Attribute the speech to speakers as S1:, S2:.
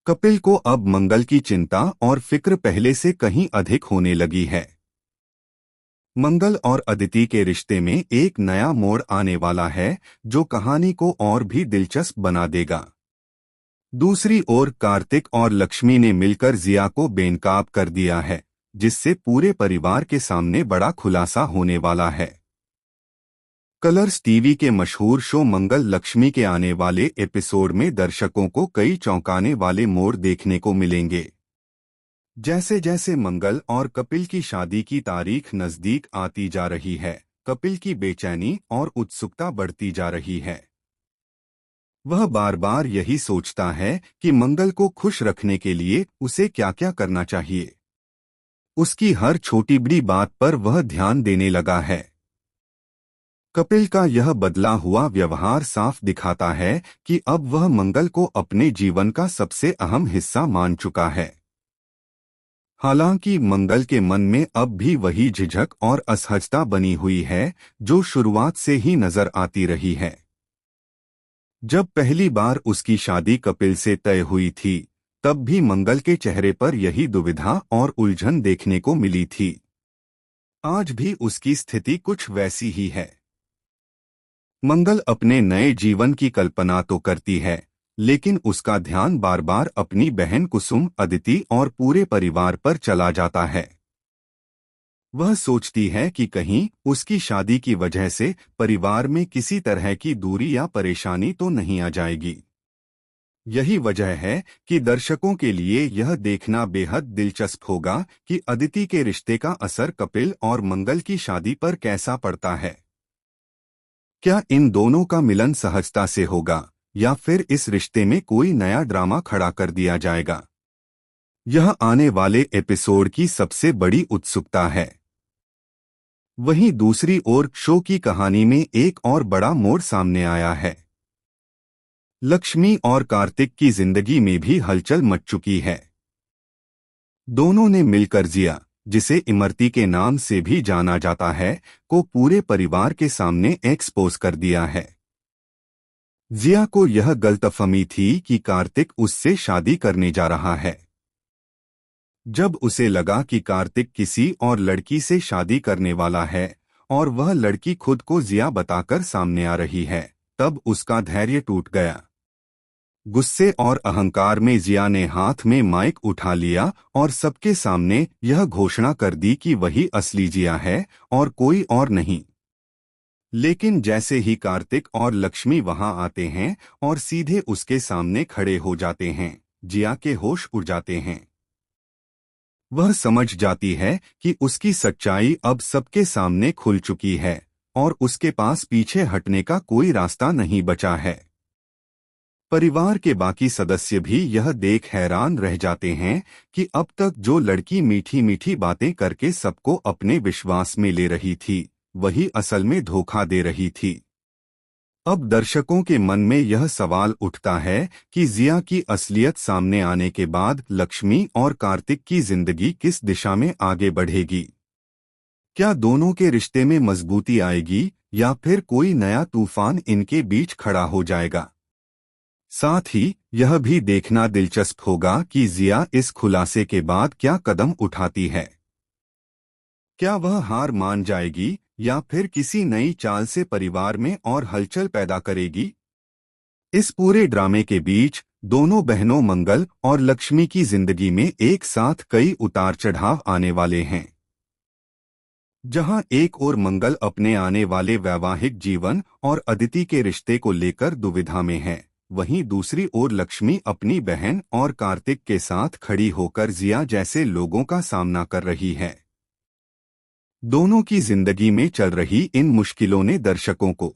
S1: कपिल को अब मंगल की चिंता और फिक्र पहले से कहीं अधिक होने लगी है। मंगल और अदिति के रिश्ते में एक नया मोड़ आने वाला है जो कहानी को और भी दिलचस्प बना देगा। दूसरी ओर कार्तिक और लक्ष्मी ने मिलकर जिया को बेनकाब कर दिया है, जिससे पूरे परिवार के सामने बड़ा खुलासा होने वाला है। कलर्स टीवी के मशहूर शो मंगल लक्ष्मी के आने वाले एपिसोड में दर्शकों को कई चौंकाने वाले मोड़ देखने को मिलेंगे। जैसे जैसे मंगल और कपिल की शादी की तारीख नजदीक आती जा रही है, कपिल की बेचैनी और उत्सुकता बढ़ती जा रही है। वह बार बार यही सोचता है कि मंगल को खुश रखने के लिए उसे क्या क्या करना चाहिए। उसकी हर छोटी बड़ी बात पर वह ध्यान देने लगा है। कपिल का यह बदला हुआ व्यवहार साफ दिखाता है कि अब वह मंगल को अपने जीवन का सबसे अहम हिस्सा मान चुका है। हालांकि मंगल के मन में अब भी वही झिझक और असहजता बनी हुई है जो शुरुआत से ही नजर आती रही है। जब पहली बार उसकी शादी कपिल से तय हुई थी, तब भी मंगल के चेहरे पर यही दुविधा और उलझन देखने को मिली थी। आज भी उसकी स्थिति कुछ वैसी ही है। मंगल अपने नए जीवन की कल्पना तो करती है, लेकिन उसका ध्यान बार बार अपनी बहन कुसुम, अदिति और पूरे परिवार पर चला जाता है। वह सोचती है कि कहीं उसकी शादी की वजह से परिवार में किसी तरह की दूरी या परेशानी तो नहीं आ जाएगी। यही वजह है कि दर्शकों के लिए यह देखना बेहद दिलचस्प होगा कि अदिति के रिश्ते का असर कपिल और मंगल की शादी पर कैसा पड़ता है। क्या इन दोनों का मिलन सहजता से होगा या फिर इस रिश्ते में कोई नया ड्रामा खड़ा कर दिया जाएगा? यह आने वाले एपिसोड की सबसे बड़ी उत्सुकता है। वहीं दूसरी ओर शो की कहानी में एक और बड़ा मोड़ सामने आया है। लक्ष्मी और कार्तिक की जिंदगी में भी हलचल मच चुकी है। दोनों ने मिलकर जिया, जिसे इमरती के नाम से भी जाना जाता है, को पूरे परिवार के सामने एक्सपोज कर दिया है। जिया को यह गलतफहमी थी कि कार्तिक उससे शादी करने जा रहा है। जब उसे लगा कि कार्तिक किसी और लड़की से शादी करने वाला है और वह लड़की खुद को जिया बताकर सामने आ रही है, तब उसका धैर्य टूट गया। गुस्से और अहंकार में जिया ने हाथ में माइक उठा लिया और सबके सामने यह घोषणा कर दी कि वही असली जिया है और कोई और नहीं। लेकिन जैसे ही कार्तिक और लक्ष्मी वहां आते हैं और सीधे उसके सामने खड़े हो जाते हैं, जिया के होश उड़ जाते हैं। वह समझ जाती है कि उसकी सच्चाई अब सबके सामने खुल चुकी है और उसके पास पीछे हटने का कोई रास्ता नहीं बचा है। परिवार के बाकी सदस्य भी यह देख हैरान रह जाते हैं कि अब तक जो लड़की मीठी मीठी बातें करके सबको अपने विश्वास में ले रही थी, वही असल में धोखा दे रही थी। अब दर्शकों के मन में यह सवाल उठता है कि जिया की असलियत सामने आने के बाद लक्ष्मी और कार्तिक की जिंदगी किस दिशा में आगे बढ़ेगी। क्या दोनों के रिश्ते में मजबूती आएगी या फिर कोई नया तूफान इनके बीच खड़ा हो जाएगा? साथ ही यह भी देखना दिलचस्प होगा कि जिया इस खुलासे के बाद क्या कदम उठाती है। क्या वह हार मान जाएगी या फिर किसी नई चाल से परिवार में और हलचल पैदा करेगी? इस पूरे ड्रामे के बीच दोनों बहनों मंगल और लक्ष्मी की जिंदगी में एक साथ कई उतार चढ़ाव आने वाले हैं। जहां एक ओर मंगल अपने आने वाले वैवाहिक जीवन और अदिति के रिश्ते को लेकर दुविधा में है, वहीं दूसरी ओर लक्ष्मी अपनी बहन और कार्तिक के साथ खड़ी होकर जिया जैसे लोगों का सामना कर रही है। दोनों की जिंदगी में चल रही इन मुश्किलों ने दर्शकों को